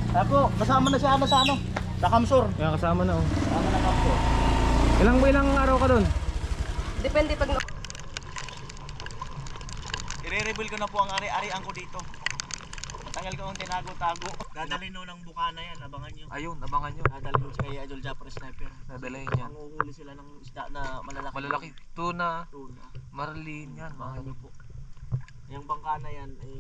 Tapo, kasama na si Ana sa ano? Sa Kamsur. Kaya kasama na oh. Kasama na Kamsur. Ilang araw ka doon? Depende pag I-reveal ko na po ang ari-arian ko dito. Matagal ko ang tinago-tago. Dadalhin no ng bukana yan, abangan nyo. Ayun, abangan nyo. Dadalhin mo si kay Idol Japper Sniper. Dadalhin yan. Manguhuli sila ng isda na malalaki. Malalaki. Tuna, Tuna. marlin yan. Abangan nyo Mga po. Yung bangka na yan ay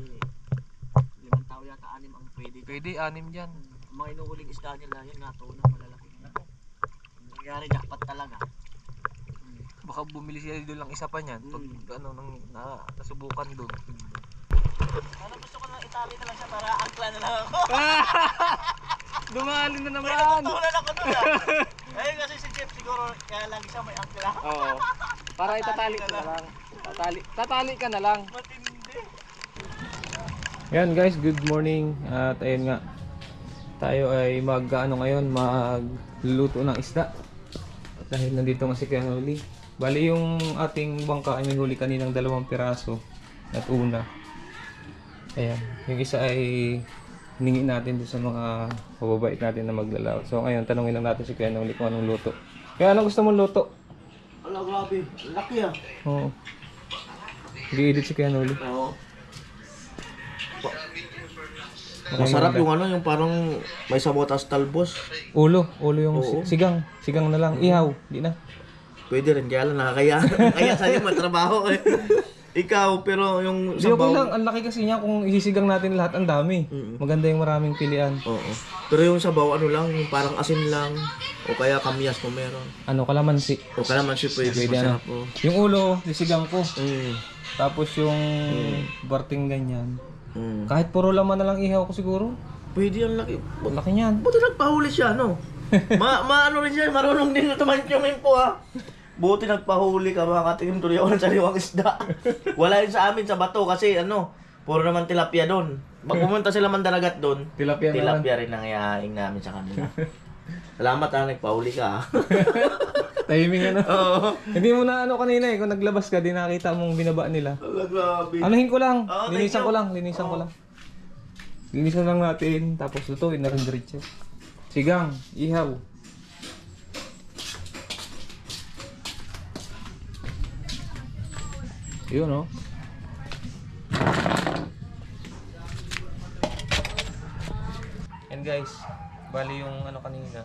5 tao yata, 6 ang pwede. pwede, 6 dyan. Mga inuhuling isda nila, yun nga tuna, malalaki. Nangyari jackpot talaga. Baka bumili sila doon lang isa pa niyan. Pag ano, nasubukan doon. Ano gusto ko ng Italy na lang siya para angkla na lang ako. Dumali na May naman! natutunan ako doon ah. Ayun kasi si Jeff siguro kaya lang siya may angkla. Oo. Para itatali ka na lang. Tatali ka na lang. Matindi. Yan guys, good morning. At ayun nga, tayo ay ngayon, magluluto ng isda. At dahil nandito nga si Kuya Noli. Bali yung ating bangka ay may huli kaninang 2 piraso at una. Ayan, yung isa ay hiningi natin doon sa mga mababait natin na maglalawat. So ngayon, tanungin lang natin si Kuya Noli kung anong luto. Kaya anong gusto mong luto? Ala, grabe. Laki ah. Oo. Gi-edit si Kuya Noli. Oo. Masarap yung ano, yung parang may sabotas talbos. Ulo yung Oo. sigang na lang, ihaw, di na. Pwede rin, kaya lang nakakaya. Kaya sa'yo matrabaho eh. Ikaw, pero yung Di okay sabaw... lang, ang laki kasi niya kung isisigang natin lahat, ang dami. Maganda yung maraming pilian. Oo. Pero yung sabaw ano lang, yung parang asin lang. O kaya kamyas kung meron. Ano, kalamansi. O kaya naman siya pwede. Pwede Masarap ano. po. Yung ulo, sisigang ko. Mm. Tapos yung barting ganyan. Mm. Kahit puro laman na lang ihaw ko siguro. Pwede yung laki. Ang laki niyan. Buti nagpahuli siya, no? Maano rin siya, marunong din na tumantyungin po ha. Buti nagpahuli ka, makakatingin tuloy ako ng sariwang isda. Wala yun sa amin, sa bato, kasi ano, puro naman tilapia doon. Pag pumunta sila mandaragat doon, Tilapia rin ang iaing namin sa kanila. Salamat ha, nagpahuli ka ha. Timing ano. Oo. Hindi mo na ano kanina eh, kung naglabas ka, di nakita mong binaba nila. Ala, grabe. Anuhin ko lang, Oo, linisan thank ko you. lang, linisan ko lang. Linisan lang natin, tapos lutuin na rin diretso. Sigang, ihaw. Yun oh. And guys, bali yung ano kanina,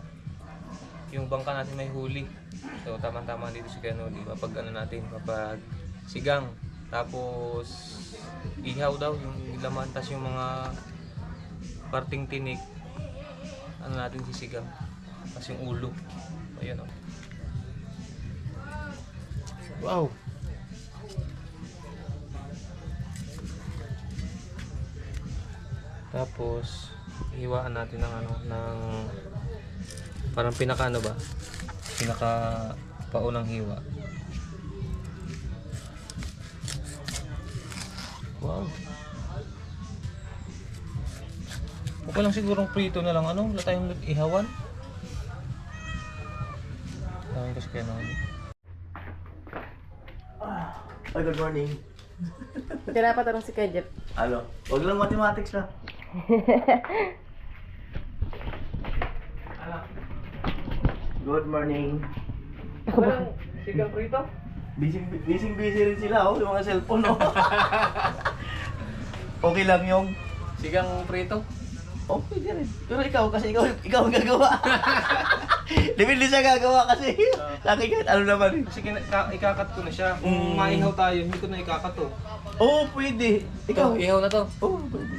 yung bangka natin may huli. So tama-tama dito si Kuya Noli, kapag ano natin, kapag sigang, tapos ihaw daw yung laman, tas yung mga parting tinik, ano natin sisigang, tas yung ulo. Ayun oh. Wow. Tapos hiwaan natin ng ano, ng parang pinaka ano ba? Pinaka paunang hiwa. Wow. Okay lang sigurong prito na lang ano, wala tayong ihawan. Tawag ko si Kuya Noli. Ay, good morning. Tinapatanong si Kuya Jeff. Ano? Huwag lang mathematics na. Good morning. Walang sigang prito? Busy rin sila oh, yung mga cellphone oh. Okay lang yung Sigang prito? oh, pwede rin. Pero ikaw ang gagawa. Depende sa gagawa kasi. Sa akin kahit ano naman. Kasi ikakat ko na siya. Kung maihaw tayo, hindi ko na ikakat to. Oo, pwede. Ikaw. Ihaw na to. Oo, pwede.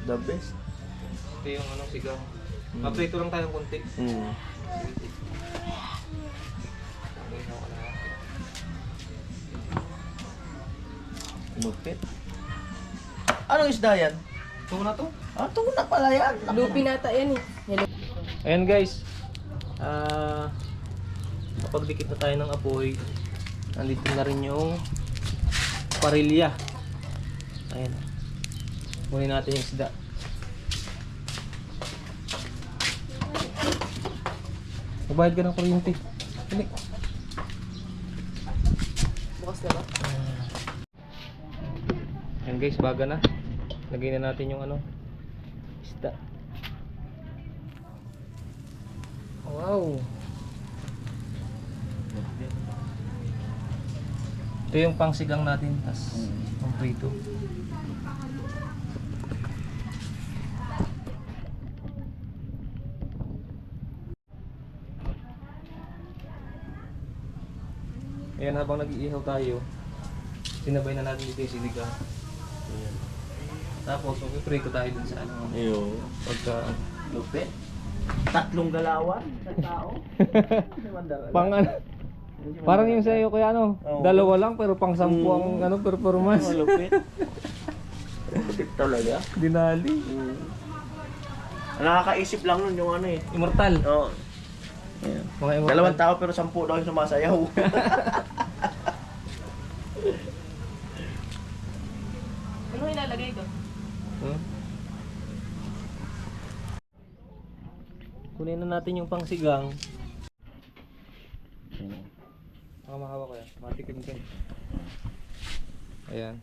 The best. Ito yung ano, sigang. Maprito lang tayong konti. Mm. Ihaw ka na. Lupit. Anong isda yan? Ito na to. Ah, tuna pala yan. Lupi nata yan eh. Ayan guys. Kapag dikit na tayo ng apoy, nandito na rin yung parilya. Ayan. Kunin natin yung isda. Magbayad ka ng kuryente. Hindi. Bukas na ba? Ayan guys, baga na. Lagay na natin yung ano, isda. Wow. Ito yung pangsigang natin, tas pang prito. Ayan, habang nag-iihaw tayo, sinabay na natin dito yung sinigang. Ayan. Tapos, mag-prito tayo dun sa ano. Iyo. Pagka, Lupit. Tatlong galawan sa tao. pang ano, parang yung sa'yo kaya ano, Oo. dalawa lang pero pang 10 ang ano, performance. Lupit. Lupit talaga. Dinali. Nakakaisip lang nun yung ano eh. Immortal. Oo. Ayan. Mga immortal. 2 tao pero 10 daw yung sumasayaw. Ano ilalagay ko? Hmm? Kunin na natin yung pangsigang. Baka mahawa ko yan. Matikim ka. Ayan.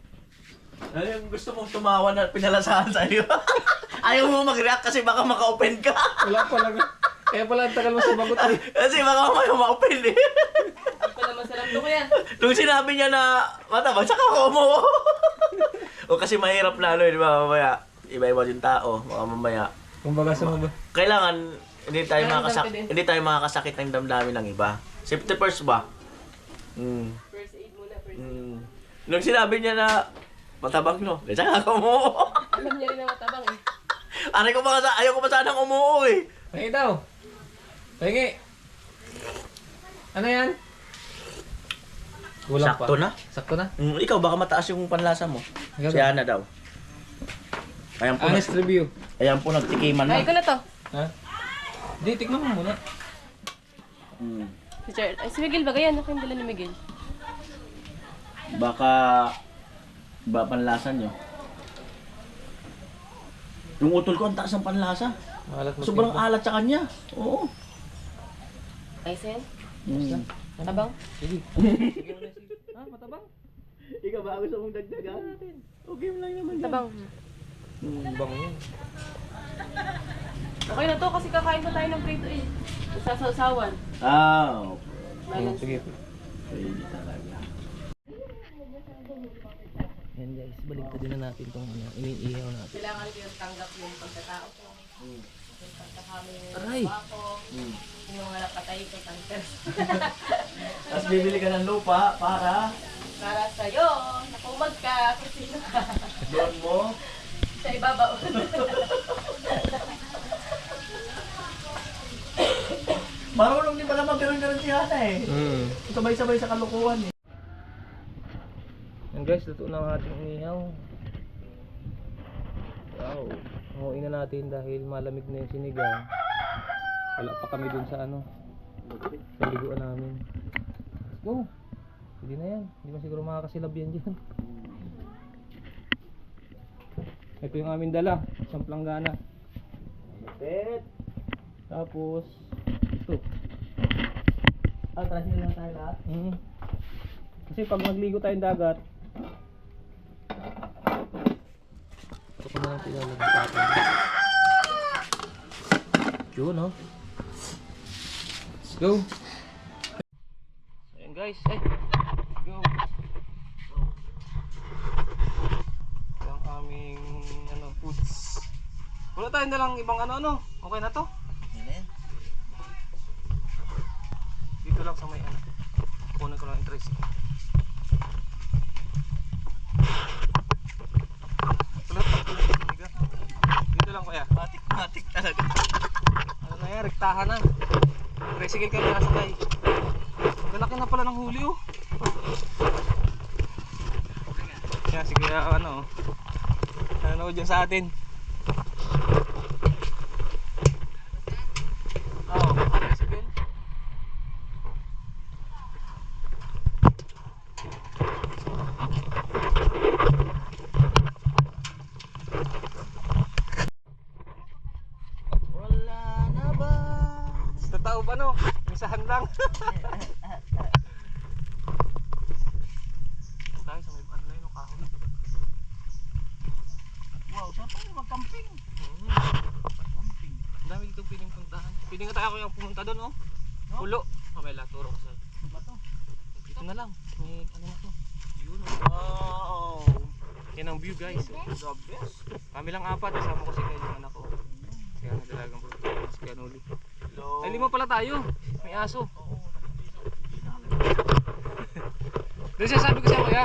Ano yung gusto mong tumawa na pinalasahan sa'yo? Ayaw mo mag-react kasi baka maka-open ka. Wala pala. Kaya pala ang tagal mo sumagot eh. Kasi baka may ma-open eh. Ang pala masarap to kuya. Nung sinabi niya na matabang, saka ako umuo. O kasi mahirap lalo, di ba, mamaya. Iba-iba yung tao, baka mamaya. Kumbaga sa mga... Kailangan, hindi tayo Kailangan makakasakit, damdamin. hindi tayo makakasakit ng damdamin ng iba. Safety first ba? First aid muna, first aid. Nung sinabi niya na matabang no, saka ako umuo. Alam niya rin na matabang eh. Ayaw ko pa sanang umuo eh. Pahingi daw. Pahingi. Ano yan? Kulang Sakto pa. na. Sakto na? Ikaw, baka mataas yung panlasa mo. Ikaw Si ba? Ana daw. Ayan po, Honest review. ayan po nagtikiman Ay, ko na. na to. Ha? Di, tikman mo muna. Si Charles. Ay, si Miguel ba? Ganyan, ako yung dala ni Miguel. Baka iba panlasa nyo. Yung utol ko, ang taas ng panlasa. Malat mo. Sobrang alat sa kanya. Oo. Ay, sen. Mm. Matabang? Sige. Sige mo na sige. Ha? Matabang? Ikaw ba gusto mong dagdagan? Okay lang naman yan. Matabang. Bango yun. Okay na to kasi kakain pa tayo ng prito eh. Sa sausawan. Okay. Sige. Pwede talaga. Yan guys, balik din na natin itong ano, iniihaw natin. Kailangan ko yung tanggap yung pagkatao ko. Yung pagkakami Aray! ako. Yung mga napatay ko, tankers. Tapos bibili ka ng lupa para Para sa'yo, nakumag ka, kasi doon mo. sa ibabaw. Marunong din pala mag-ganon-ganon si Hana eh. Sabay-sabay sa kalukuhan eh. Yan guys, luto na ang ating inihaw. Wow. Hanguin na natin dahil malamig na yung sinigang. Wala pa kami dun sa ano, sa liguan namin. Let's go. Hindi na yan. Hindi mo siguro makakasilab yan dyan. Ito yung aming dala. Isang planggana. Lupit. Tapos, ito. Atrasin lang tayo lahat. Kasi pag nagligo tayong dagat, ito ko na lang pinalagay sa atin. Yun, no? Let's go! Ayan guys, let's go! Ito ang aming ano, foods. Wala tayong dalang ibang ano. Okay na to? Dito lang sa may ano. Kunin ko lang yung trace. Dito lang kaya. Matik talaga. Ano na yan, rektahan na. Tricycle kami nakasakay. Galaki na pala ng huli oh. Yan, sige ano. Nanonood dyan sa atin. Oo, tricycle. Wala na ba? Sa tao ba no? Misahan lang. Tayo sa may ano na yun, kahoy. Wow, saan tayo mag-camping? Mm. yung pwedeng puntahan. Pwede nga tayo kaya pumunta doon, oh. Pulo. Kamela, turo ko sa'yo. Ano ba to? Dito na lang. May ano na to. Yun. Wow! Yan ang view, guys. The best. Kami lang apat. Kasama ko si Kyle, yung anak ko. Kaya nadalagang product. Si Kanuli. Hello. Ay, 5 pala tayo. May aso. Doon siya sabi ko siya, kuya.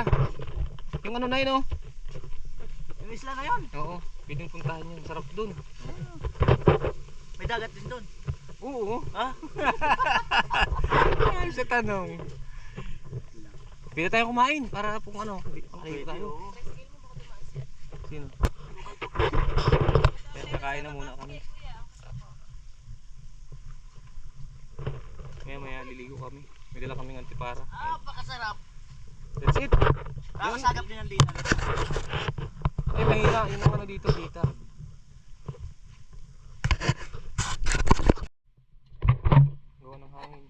Yung ano na yun, oh. Yung isla na yun. Oo. Pwedeng puntahan yun. Sarap dun. May dagat din doon. Oo. Ha? Ay, sa tanong. Pwede tayo kumain para kung ano. Pwede tayo. oo. Sino? Kaya nakain na muna kami. Maya liligo kami. May dala kaming antipara. Pakasarap. That's it. Kakasagap din ang dito. Eh, mahina. Yun ang ano dito, dita. Gawa ng hangin.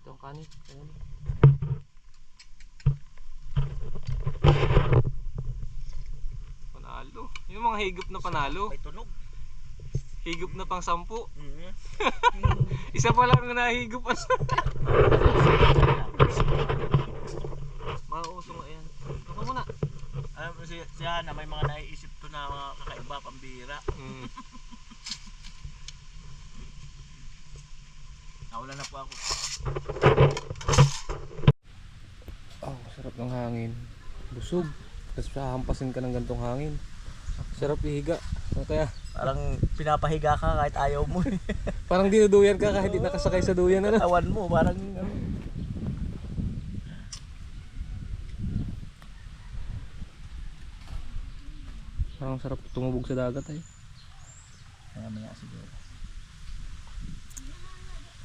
Ito ang kanit. Ayan. Panalo. Yung mga higop na panalo. May tunog. Higop na pang 10. Mm-hmm. Isa pa lang na nahigop. Mauso nga yan. Ito ka muna. Si Hana, may mga naiisip to na mga kakaiba, pambira. Nawala na po ako. Oh, sarap ng hangin. Busog. Tapos hahampasin ka ng gantong hangin. Sarap ihiga. Kaya Parang pinapahiga ka kahit ayaw mo. parang dinuduyan ka kahit di nakasakay sa duyan, ano? Tawan mo, parang Parang sarap tumubog sa dagat ay. Mamaya siguro.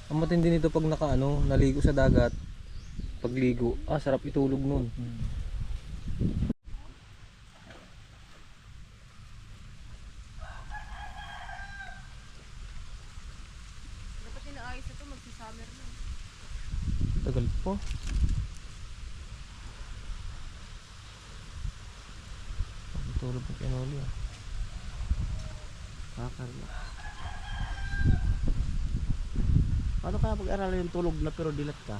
Ang matindi nito pag naligo sa dagat. Pagligo, sarap itulog nun. Dapat inaayos na ito, magsi-summer na. Tagal po. Tulog ng Kanuli, ah. Kakarla. Paano kaya pag-aralan yung tulog na pero dilat ka?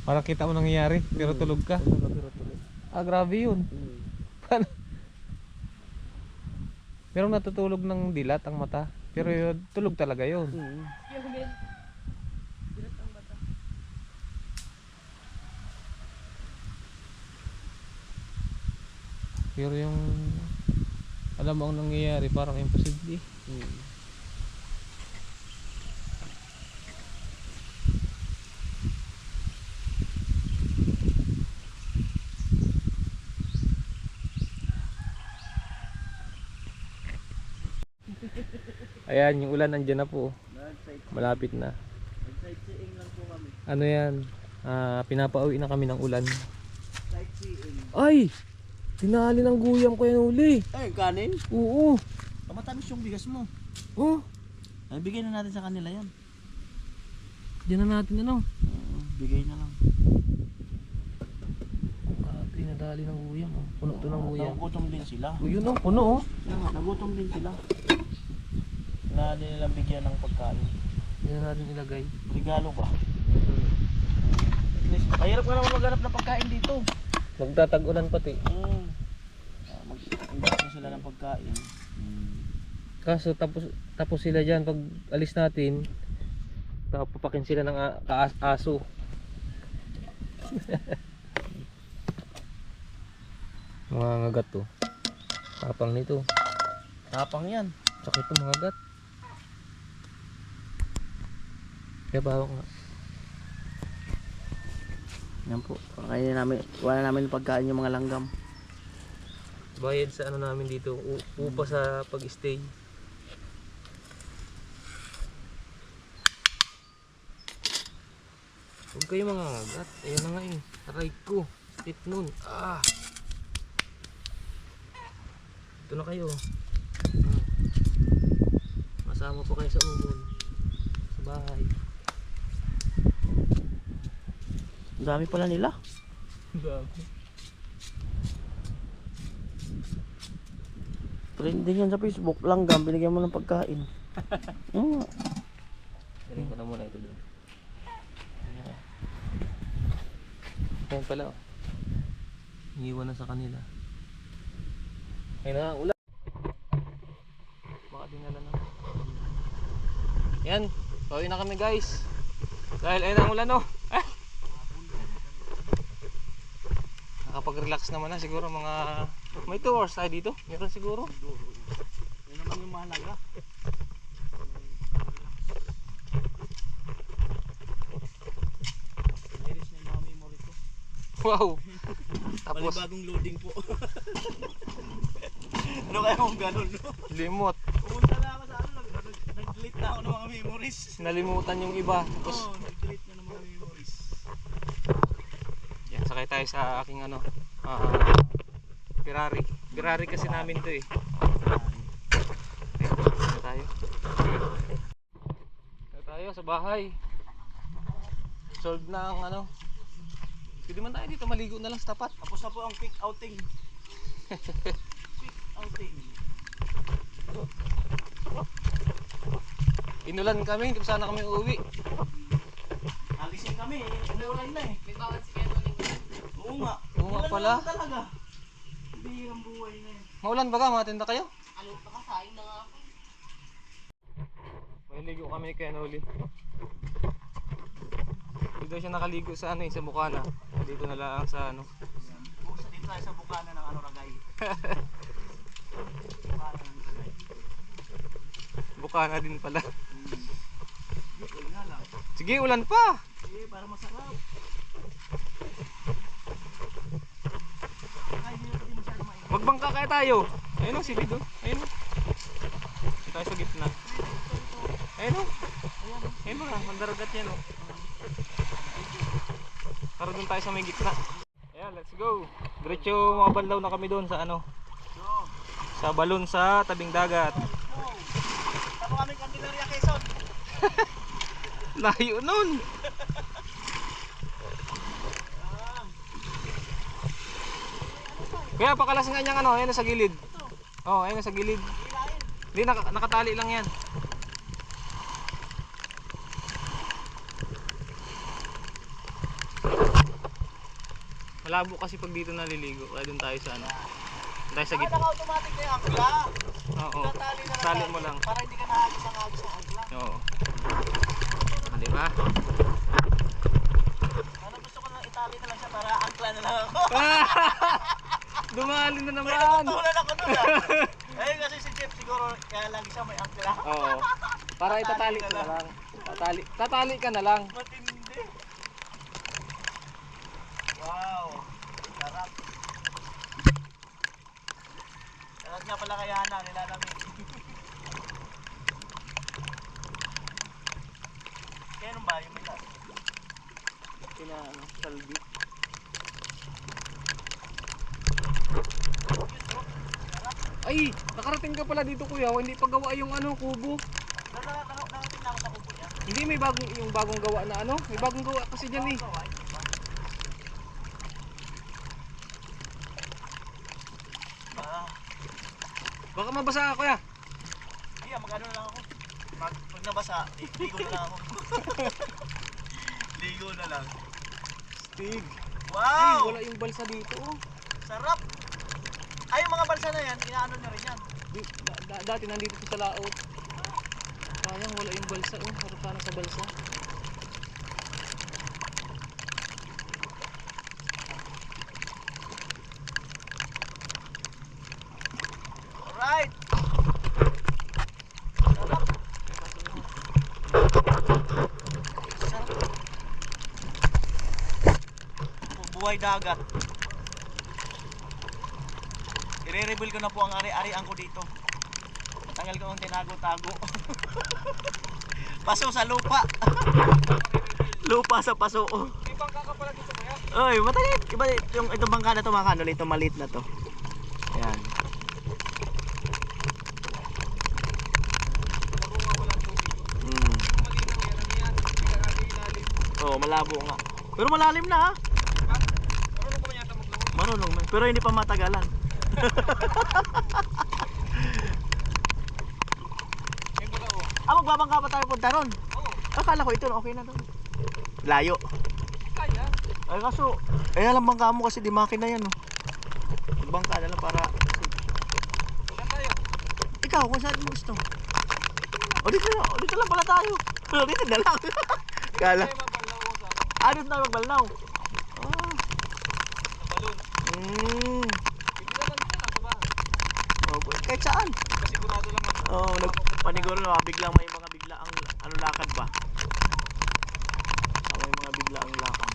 Parang kita mo nangyayari, pero tulog ka. Tulog na pero tulog. Grabe yun. Hmm. Paano? Pero natutulog ng dilat ang mata. Pero yun, tulog talaga yun. Hmm. Yung bin. Bilat ang bata. Pero yung alam mo ang nangyayari, parang imposible. Hmm. Ayan, yung ulan nandyan na po. Malapit na. Sightseeing lang po kami. Ano yan? Pinapauwi na kami ng ulan. Sightseeing. Ay! Tinali ng guyam ko yan uli. Ay, kanin? Oo. Matamis yung bigas mo. Oh, Ay, bigay na natin sa kanila yan. diyan na natin ano. Bigay na lang. Tinadali ng guyam. Oh. Puno to ng guyam. Nagutom din sila. Oh, yun oh, puno oh. Nagutom din sila. Na din nilang bigyan ng pagkain. Diyan na natin ilagay. Regalo ba? At least, mahirap ka naman maghanap ng pagkain dito. Magtatag-ulan pati. Mag-invest na sila ng pagkain. Kaso tapos sila diyan pag alis natin. Papakin sila ng aso. Mga ngagat to. Tapang nito. Tapang yan. Sakit to mga gat. Kaya bawang nga. Yan po. Kaya namin, wala namin pagkain yung mga langgam. Bayad sa ano namin dito, upa sa pag-stay. Huwag kayo mga ngagat. Ayun na nga eh. Aray ko. Sakit nun. Ito na kayo. Masama po kayo sa umon. Sa bahay. Ang dami pala nila. Trending yan sa Facebook. Langgam, binigyan mo ng pagkain. Galing ko na muna ito doon. Ayan pala oh. Iiwan na sa kanila. Ayun na, ulan. Baka dinala na. Yan, pauwi na kami guys. Dahil ayun ang ulan oh. Nakapag-relax naman na siguro mga may 2 hours tayo dito. Meron siguro. Yan naman yung mahalaga. Nairis na yung mga memory ko. Wow. Tapos Panibagong loading po. Ano kaya kung ganun, no? limot. Pumunta na ako sa ano, nag-delete na ako ng mga memories. Nalimutan yung iba. Tapos Oo, nag-delete na ng mga memories. yan, sakay tayo sa aking ano, Ferrari. Ferrari kasi namin to eh. Ano tayo? Ano tayo sa bahay. Solve na ang ano. Pwede man tayo dito maligo na lang sa tapat. Tapos na po ang quick outing. Quick outing. Inulan kami, hindi pa sana kami uuwi. Nagising kami, umulan na eh. May bawat si Keno Ling. Oo nga. Oo nga Ulan pala. na talaga. Bihirang buhay na eh. Maulan ba ka? Matinda kayo? Ano pa kasaing na nga ako. May ligo kami kay Noli. Dito siya nakaligo sa ano eh, sa Bukana. Dito na lang sa ano. Bukas dito tayo sa bukana ng ano ragay. Bukana ng ragay. Bukana din pala. Ulan nga lang. Sige, ulan pa. Eh, para masarap. Ay, hindi natin masyado mainit. Magbangka kaya tayo. Ayun o, silid o. Ayun o. Dito tayo sa gitna. Ayun o. Ayun ba, mandaragat yan o. Tara doon tayo sa may gitna. Ayan, let's go. Diretso makabanlaw na kami doon sa ano. Sa balon sa tabing dagat. Tama kaming Candelaria, Quezon. Layo nun. Kaya pakalas nga niyang ano, ayun na sa gilid. Oh, ayun na sa gilid. Hindi, nakatali lang yan. Malabo kasi pag dito naliligo, kaya dun tayo sa ano. Dun tayo sa gitna. Naka-automatic na yung angkla. Oo. Tinatali na lang Tali natin mo lang. Para hindi ka nahagis ang angkla. Oo. Ah, di ba? Ano gusto ko na itali na lang siya para angkla na lang ako. Dumali na May naman. natutunan ako doon ah. Ayun kasi si Jeff siguro kaya lagi siya may angkla. Oo. Para itatali ka na lang. Tatali ka na lang. Matindi. Wow. Sarap. Sarap nga pala kaya na nilalamig. Kaya nung ba yung mita? Kina ano, salbi. Ay, nakarating ka pala dito kuya. Hindi pa gawa yung ano, kubo. Nakating na ako sa kubo niya. Hindi, may bagong gawa na ano. May bagong gawa kasi dyan eh. Baka mabasa ako ya. Hindi magano na lang ako. Pag nabasa, ligo na lang ako. Ligo na lang. Stig. Ay, Wow! wala yung balsa dito. Oh. Sarap! Ay, yung mga balsa na yan, inaano nyo rin yan. Dati nandito sa laot. Sayang wala yung balsa. Oh, harap sana sa balsa. Alright! Sarap! Buhay dagat. I-reveal ko na po ang ari-arian ko dito. Tanggal ko ang tinago-tago. Paso sa lupa. Lupa sa paso. May bangka ka pala dito kaya? Oy, matalit. Iba yung itong bangka na to, mga kanol, ito maliit na to. Ayan. Oh, malabo nga. Pero malalim na ha. Marunong ka ba yata maglaro? Marunong man. Pero hindi pa matagalan. magbabangka pa tayo punta ron? Oo. Akala ko ito, okay na doon. Layo. Kaya. Ay kaso, alam bangka mo kasi di makina yan. Bangka na lang para... Saan tayo? Ikaw, kung saan mo gusto. O dito lang pala tayo. O dito na lang. Kala. Tayo mabalaw ko sa Doon tayo magbalnaw. Ah. balon. Hindi na lang dito, diba? Oh, kahit saan. Kasigurado lang man. Oo, nagpaniguro na biglang may mga biglaang ano lakad ba? May mga biglaang lakad.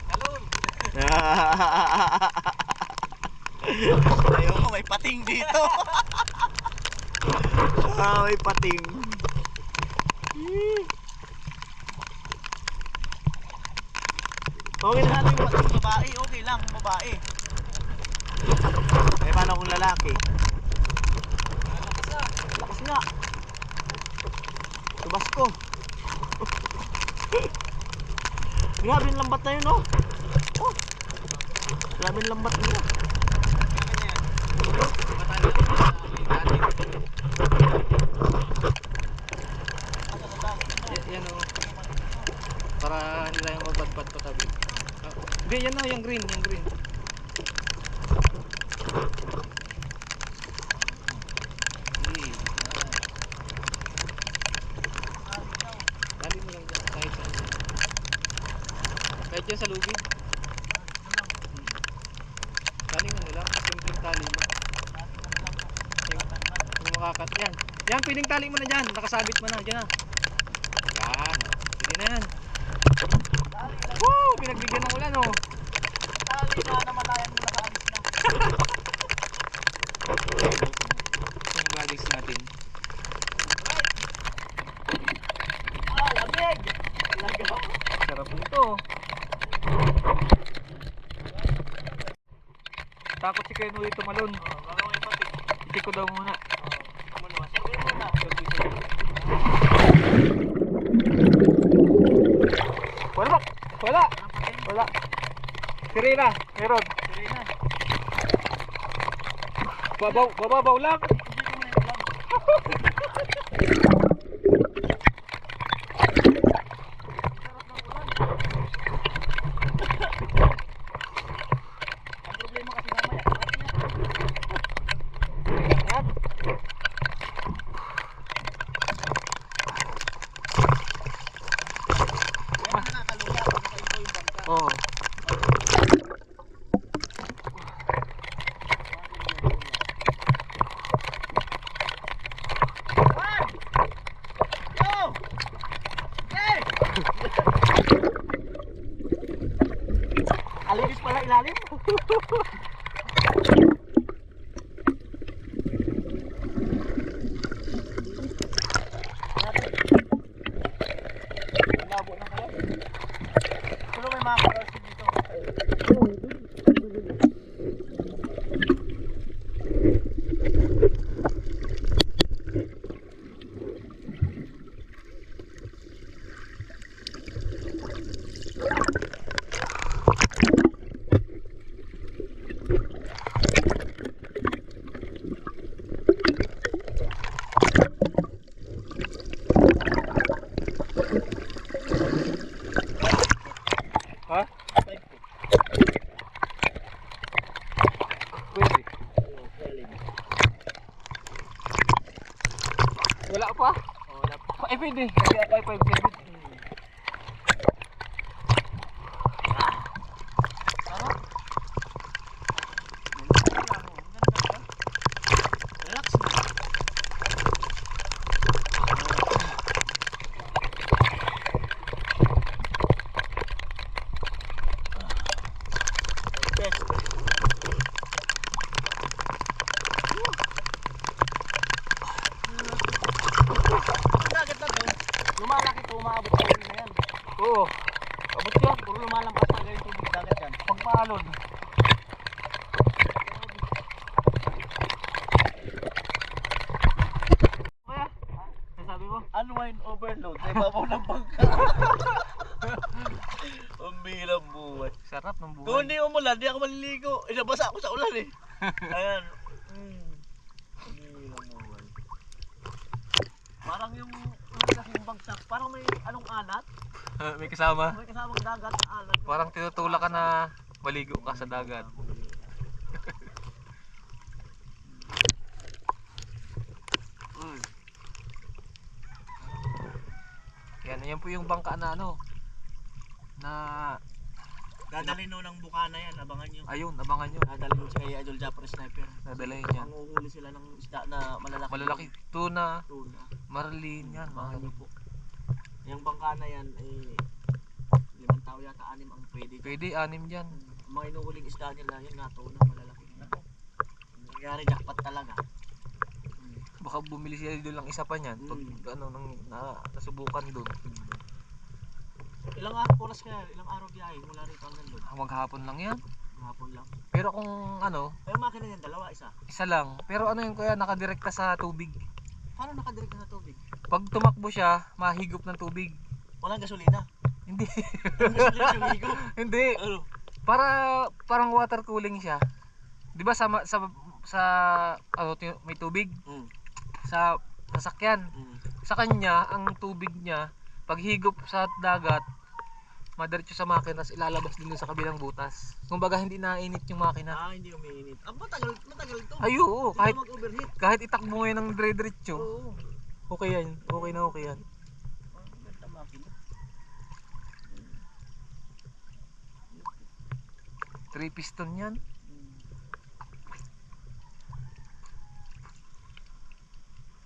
Balon. Ayoko, may pating dito. May pating. Okay na natin yung pating babae. Okay lang, babae. Eh, paano kung lalaki? Lakas nga. Tubas ko. Grabe yung lambat na yun, oh. Oh. Grabe yung lambat niya. Yan o. Para hindi tayo mabadbad pa tabi. Hindi, yan o, yung green, yung green. Dali mo lang dyan, kahit saan. Kahit yan sa lubid. Dali mo nila, simpleng tali mo. Yung makakat yan. Yan, pwedeng tali mo na dyan, nakasabit mo na, dyan na. Yan, pwede na yan. Woo! Pinagbigyan ng ulan oh. Tali na namalayan mo nakaalis na. Yung baggage natin. Lamig! Lagaw. Sarap nito. Takot si Kuya Nuli tumalon. Baka may pating. Hindi ko daw muna. Sabihin mo na. Wala ba? Wala. Wala. Sirena. Meron. Sirena. Bababaw lang. Ang problema kasi mamaya. Oo. Alinis pala ilalim. Labo na kaya. Pero may mga karasig dito. Ha? Pwede. Wala pa? Wala pa. Eh pwede. Kasi ako ay 5 pwede. Relax na. Ang dagat na to, lumalaki to, umaabot sa ulo na yan. Oo. Abot yan, puro lumalampas na yung tubig dagat yan. Pagpaalon. Kaya, sabi mo, unwind overload sa ibabaw ng bangka. Ang bilang buhay. Sarap ng buhay. Kung hindi umulan, di ako maliligo. Inabasa ako sa ulan eh. Ayan. Ang bilang buhay. Parang yung babagsak. Parang may anong alat. May kasama. May kasamang dagat na alat. Parang tinutulak ka na maligo ka sa dagat. Yan po yung bangka na ano. Na Dadalhin no ng bukana yan, abangan nyo. ayun, abangan nyo. Dadalhin si kay Idol Japper Sniper. Dadalayin yan. Manguhuli sila ng isda na malalaki. Malalaki tuna, Tuna. marlin yan, mga Abangan nyo ano. po. Yung bangka na yan ay 5 tao yata, 6 ang pwede. Pwede, 6 dyan. Ang mga inuhuling isda nila, yun nga tuna, malalaki. Nangyari jackpot talaga. Baka bumili sila doon lang isa pa niyan. Pag ano, nang nasubukan doon. Ilang oras kaya, ilang araw biyahe mula rito hanggang doon. Maghapon lang yan. Hapon lang. Pero kung ano, Pero makina yan, dalawa, isa. isa lang. Pero ano yun kuya, nakadirekta sa tubig. Paano nakadirect na sa tubig? Pag tumakbo siya, mahigop ng tubig. Walang gasolina. Hindi. Walang gasolina sa migo. Hindi. Ano? Parang water cooling siya. 'Di ba sa ano may tubig sa sasakyan. Sa kanya, ang tubig niya pag higop sa dagat, madiretso sa makina, tapos ilalabas din sa kabilang butas. Kumbaga hindi nainit yung makina. Hindi umiinit. Matagal to. Ay oo, Kahit mag-overheat. kahit itakbo mo yan ng dire-diretso, Oo. okay yan. Okay na okay yan. Ganda makina. 3 piston yan.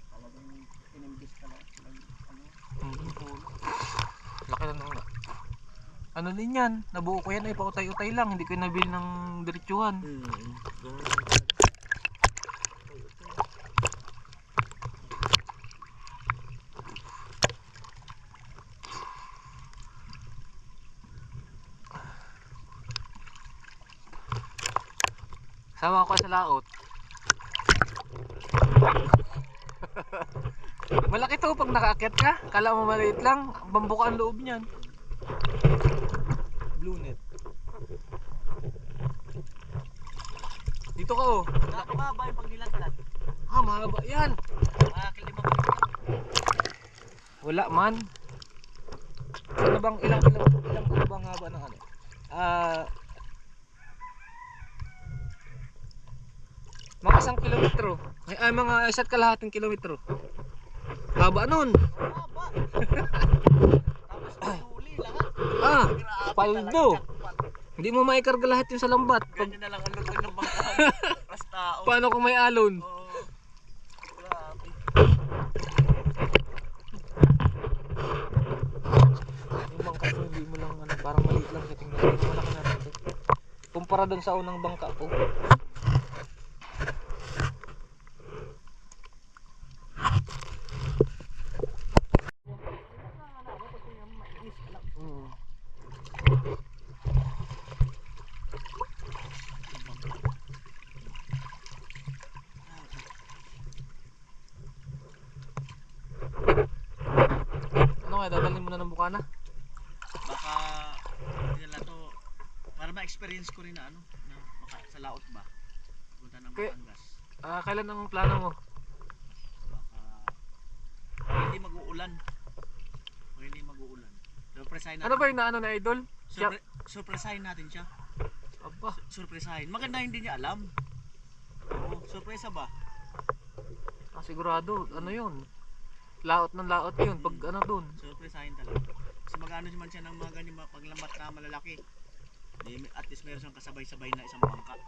Talagang inimbis ka na. Laki na nung ano din yan, nabuo ko yan ay pautay-utay lang, hindi ko nabili ng diretsuhan. Sama ko sa laot. Malaki to pag nakaakyat ka. Kala mo maliit lang, bambuka ang loob niyan. Blue net. Dito ka oh. Gaano ka ba yung pag nilaglag? Mahaba yan. Kilima ka. Wala man. Ano bang ilang kilo bang haba ng ano? Mga 1 kilometro. Mga 1.5 kilometro. Haba nun. Haba. Tapos huli lahat. Paldo. Hindi mo maikarga lahat yung sa lambat. Ganyan na lang ang lutong ng bangka. Mas tao. Paano kung may alon? Oo. Grabe. Yung bangka ko, hindi mo lang ano, parang maliit lang siya. Tingnan mo, malaki na rin ito. Kumpara doon sa unang bangka ko. Ano kaya, dadalhin mo na ng bukana? Baka nila to para ma-experience ko rin na ano na sa laot ba. Punta ng Okay. Batangas. Kailan ang plano mo? Baka hindi mag-uulan. O hindi mag-uulan. Surpresahin natin. Ano ba yung naano na idol? Surpresahin natin siya. Aba, Surpresahin. Maganda hindi niya alam. Oo, surpresa ba? sigurado, ano yun? Laot ng laot yun, pag ano dun. Surpresahin talaga. Kasi mag-ano naman siya ng mga ganyan paglambat na malalaki. At least meron siyang kasabay-sabay na isang bangka.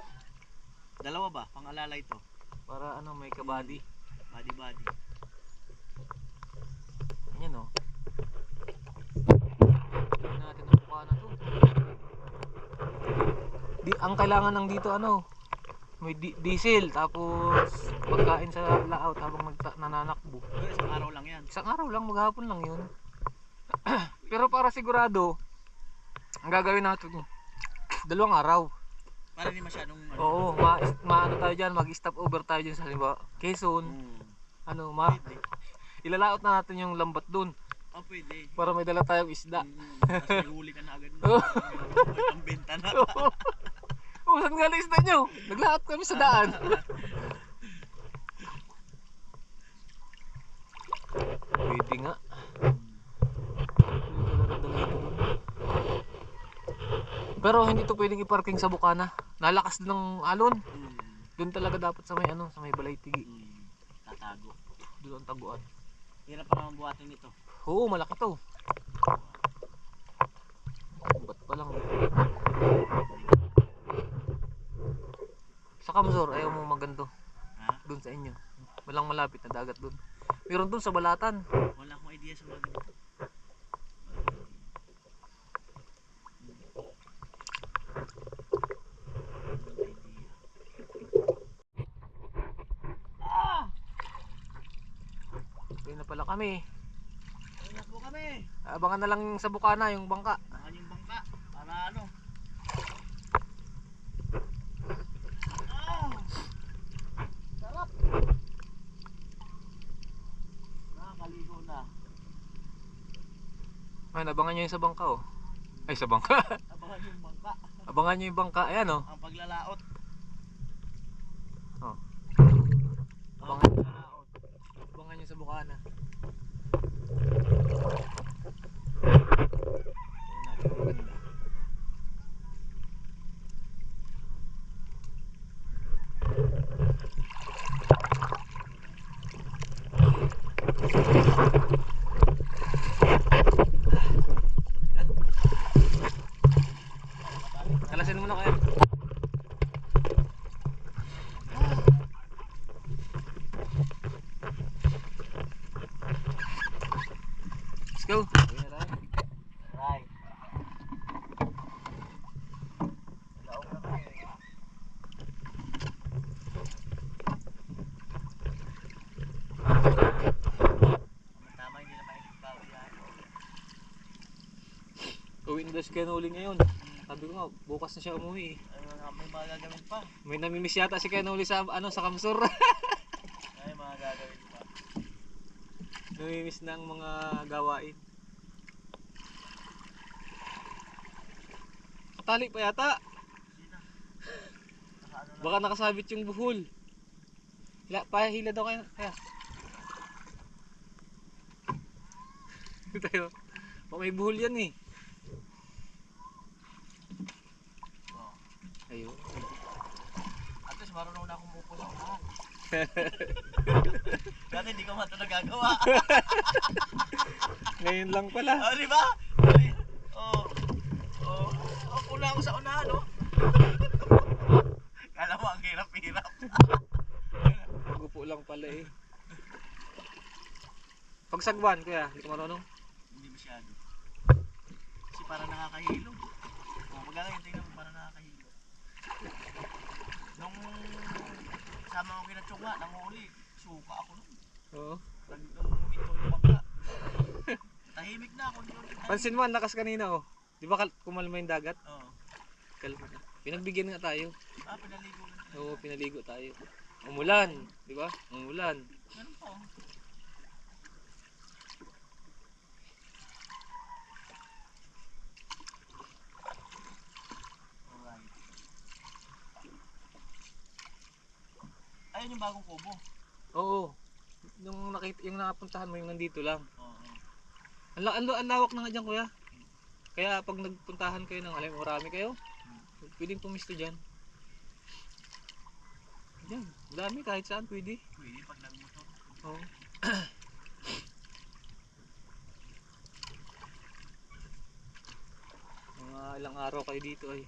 Dalawa ba? Pang-alalay to. Para ano, may kabady. Body. Yan o. Tignan natin ang bukana to. Ang kailangan lang dito ano, may diesel, tapos pagkain sa laot habang nananakbo. Pero isang araw lang yan. Isang araw lang, maghapon lang yun. Pero para sigurado, ang gagawin natin, 2 araw. Para hindi masyadong ano. Oo, maano tayo dyan, mag-stop over tayo dyan sa halimbawa Quezon. Ano, Pwede. ilalaot na natin yung lambat dun Pwede. para may dala tayong isda. Tapos may huli ka na agad. Oo. Ang benta na. Saan nga na isda nyo? Naglaot kami sa daan. Pwede nga. Pero hindi to pwedeng i-parking sa bukana. Nalakas din ng alon. Doon talaga dapat sa may ano, sa may balay tigi. Tatago. Doon ang taguan. Hirap pa naman buhatin ito. Oo, malaki to. Ba't pa lang. Sa Kamsor, ayaw mo magando. Ha? Doon sa inyo. Walang malapit na dagat doon. Meron doon sa Balatan. Wala akong idea sa mga ganito. Kaya na pala kami. Kaya po kami. Abangan na lang sa bukana yung bangka. Baka yung bangka. Para ano. Sarap. Nakakaligo na. Ayun, abangan nyo yung sa bangka oh. Ay, sa bangka. Abangan yung bangka. Abangan nyo yung bangka. Ayan oh. Ang paglalaot. Oh. Ang Abangan. paglalaot. Abangan nyo sa bukana. Ayun natin ang maganda. Kalasin mo na kaya. Let's go. Right. Tama, hindi na maikipag yan. Uwi na daw si Kenoli ngayon. Sabi ko nga, bukas na siya umuwi. May mga gagawin pa. May namimiss yata si Kenoli sa ano sa Kamsur. May mga gagawin pa. Namimiss na ang mga gawain. Tali pa yata. Baka nakasabit yung buhol. Pahila daw kayo. Kaya. Tayo. Baka may buhol yan eh. Ayun. At least marunong na akong umupo sa unahan. Dati hindi ko man ito nagagawa. Ngayon lang pala. Oh, di ba? Oh. Oh. Ako na ako sa unahan, no? Kala mo ang hirap-hirap. Gupo lang pala eh. Pagsagwan kaya, hindi ka marunong? Hindi masyado. Kasi parang nakakahilo. Oh, magagaling tingnan mo parang nakakahilo. Nung sama ko kina Chunga, nanguhuli, suka ako nun. Oo. Nung ito yung bangka. Tahimik na ako. Pansin mo, ang lakas kanina oh. Di ba kumalma yung dagat? Oo. Kalma na. Pinagbigyan nga tayo. Ah, pinaligo lang talaga. Oo, pinaligo tayo. Umulan, di ba? Umulan. Ganun pa, oh. Alright. Ayun yung bagong kubo. Oo. Yung nakapuntahan mo yung nandito lang. Oo. Ang lawak na nga dyan kuya. Kaya pag nagpuntahan kayo ng alam, marami kayo. Pwedeng pumisto dyan. Diyan, dami kahit saan pwede. Pwede pag nagmotor. Oo. Mga ilang araw kayo dito ay.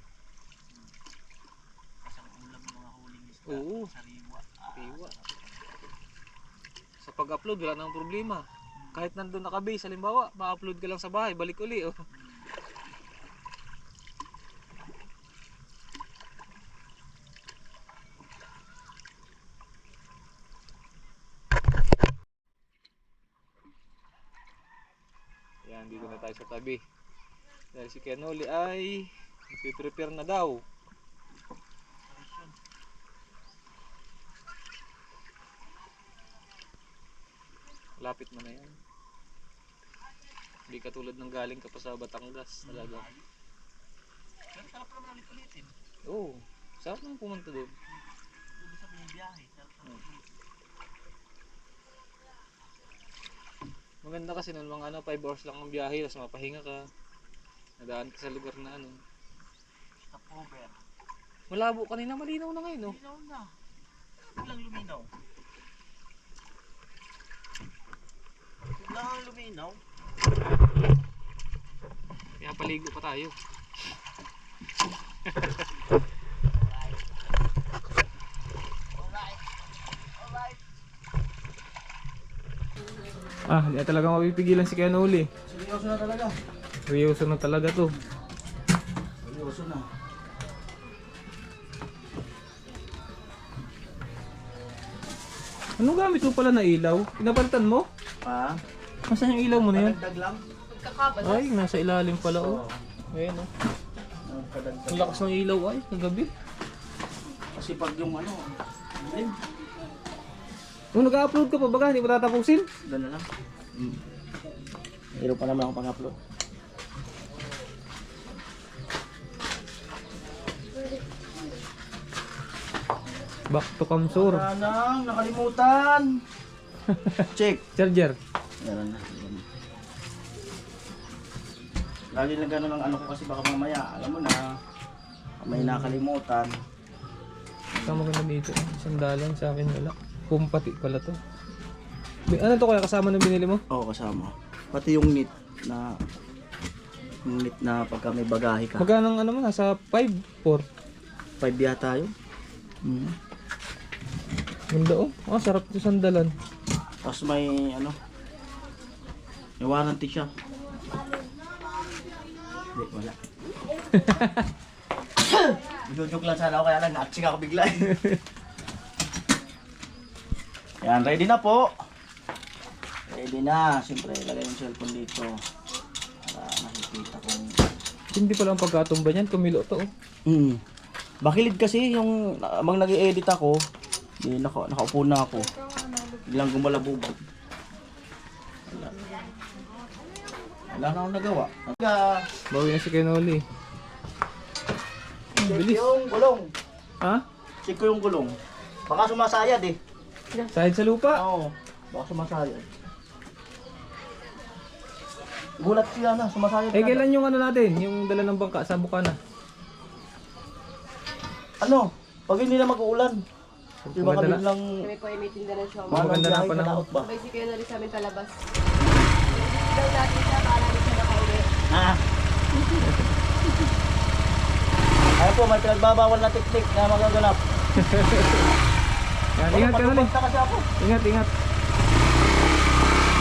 Kasang ulam ng mga huling isda. Oo. Sariwa. Sariwa. Sa pag-upload wala nang problema. Kahit nandun naka-base, halimbawa, ma-upload ka lang sa bahay, balik uli oh. Yan, dito na tayo sa tabi. Dahil si Kenoli ay prepare na daw. Lapit mo na yan. Hindi katulad ng galing ka pa sa Batangas talaga. Pero sarap naman ulit-ulitin. Oo, sarap naman pumunta doon. Ibig sabihin yung biyahe. Sarap naman ulit. Maganda kasi nun mga 5 hours lang ang biyahe, tapos mapahinga ka. Nadaan ka sa lugar na ano. Cover. Malabo kanina, malinaw na ngayon, oh. Luminaw na. Biglang luminaw. Biglang luminaw. Kaya paligo pa tayo. Alright. Hindi na talaga mapipigilan si Kuya Noli. Seryoso na talaga. Seryoso na talaga to. Seryoso na. Anong gamit mo pala na ilaw? Pinapalitan mo? Ha? Nasaan yung ilaw mo na yan? Kadagdag lang. Pagkakabal. Ay, nasa ilalim pala, oh. Ayan, oh. Kadagdag. Ang lakas ng ilaw, ay, kagabi. Kasi pag yung ano, ayun, Kung nag-upload ka pa baga, hindi mo tatapusin? doon na lang. Hiro pa naman ako pang-upload. Back to Kamsur. Wala nang nakalimutan. Check. Charger. Meron na. Lagi na gano'n ang ano ko kasi baka mamaya, alam mo na, may nakalimutan. Saan maganda dito? Sandalan sa akin wala. Kumpati pala to. Ano to kaya kasama nung binili mo? Oo, kasama. Pati yung knit na pagka may bagahe ka. Magkano ang ano mo? Nasa 5-4. 5 yata yun. Ganda, oh. Sarap ito sandalan. Tapos may ano, may warranty siya. Hindi, wala. Joke lang sana ako kaya lang na-aksing ako bigla. Yan, ready na po. Ready na. Siyempre, ilagay yung cellphone dito. Para makikita kung... Hindi pala ang pagkatumba niyan. Kumilo to, oh. Bakilid kasi yung mang nag-i-edit ako, di nakaupo na ako. Biglang gumalabubog. Wala na akong nagawa. Bawi na si Kenoli. Check Bilis. yung gulong. Ha? Check ko yung gulong. Baka sumasayad eh. Sahid sa lupa? Oo. Baka sumasayad. Gulat siya na, sumasayad na. Kailan yung ano natin? Yung dala ng bangka sa Bukana? Ano? Pag hindi na mag-uulan. Di ba kami Maganda lang... Kami po ay may tinda ng siomay. Maganda na panahon. Kadaot ba? Sabay si Kuya Noli sa amin palabas. Daw natin siya para di siya makauwi. Ha? Ayun po, may pinagbabawal na teknik na magaganap. Yan, ingat ka na Pagpunta kasi ako. Ingat, ingat.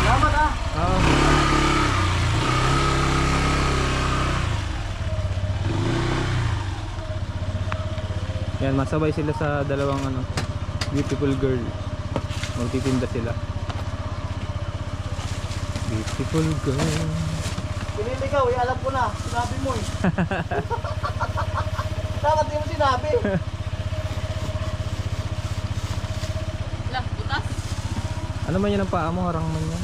Salamat ah. Oo. Yan, masabay sila sa dalawang ano, beautiful girl. Magtitinda sila. Beautiful girl. Piniligaw eh, alam ko na. Sinabi mo eh. Dapat di mo sinabi. Lah, butas. Ano man yan ang paa mo? Harang man yan.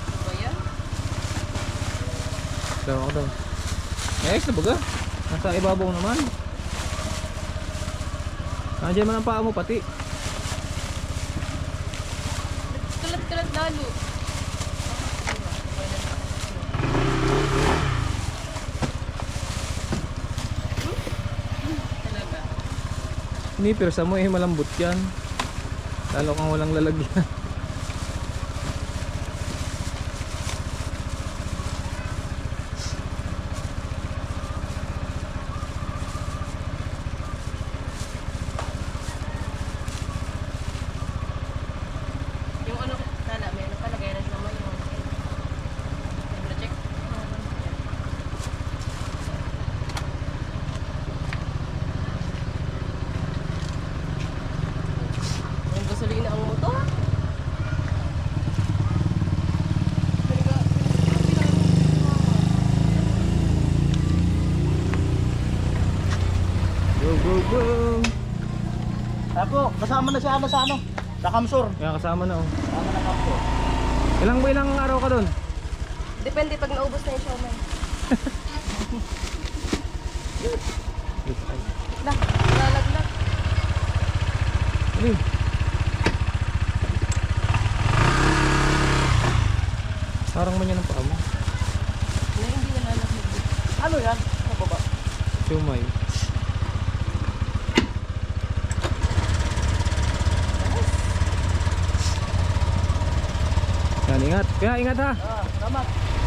Ano ba yan? Daw ako daw. Ayos na baga. Nasa ibabaw naman. Nandiyan man ang paa mo pati. Kalat-kalat lalo. Talaga. Hindi, pero sa mo eh malambot yan. Lalo kang walang lalagyan. Yung ano, sana, may ano pa, lagay na naman yung project. Yung gasolina ang motor. Go, go, go! Ako, kasama na si Ana sa ano? Sa Kamsur. Kaya kasama na oh. Kasama na Kamsur. Ilang araw ka doon? Depende pag naubos na yung siomay. Lah, lalaglag. Ano? Parang man yan ang paa mo. Ano yan? Sa baba. Sumay. Yan, ingat. Kaya ingat ha. Salamat.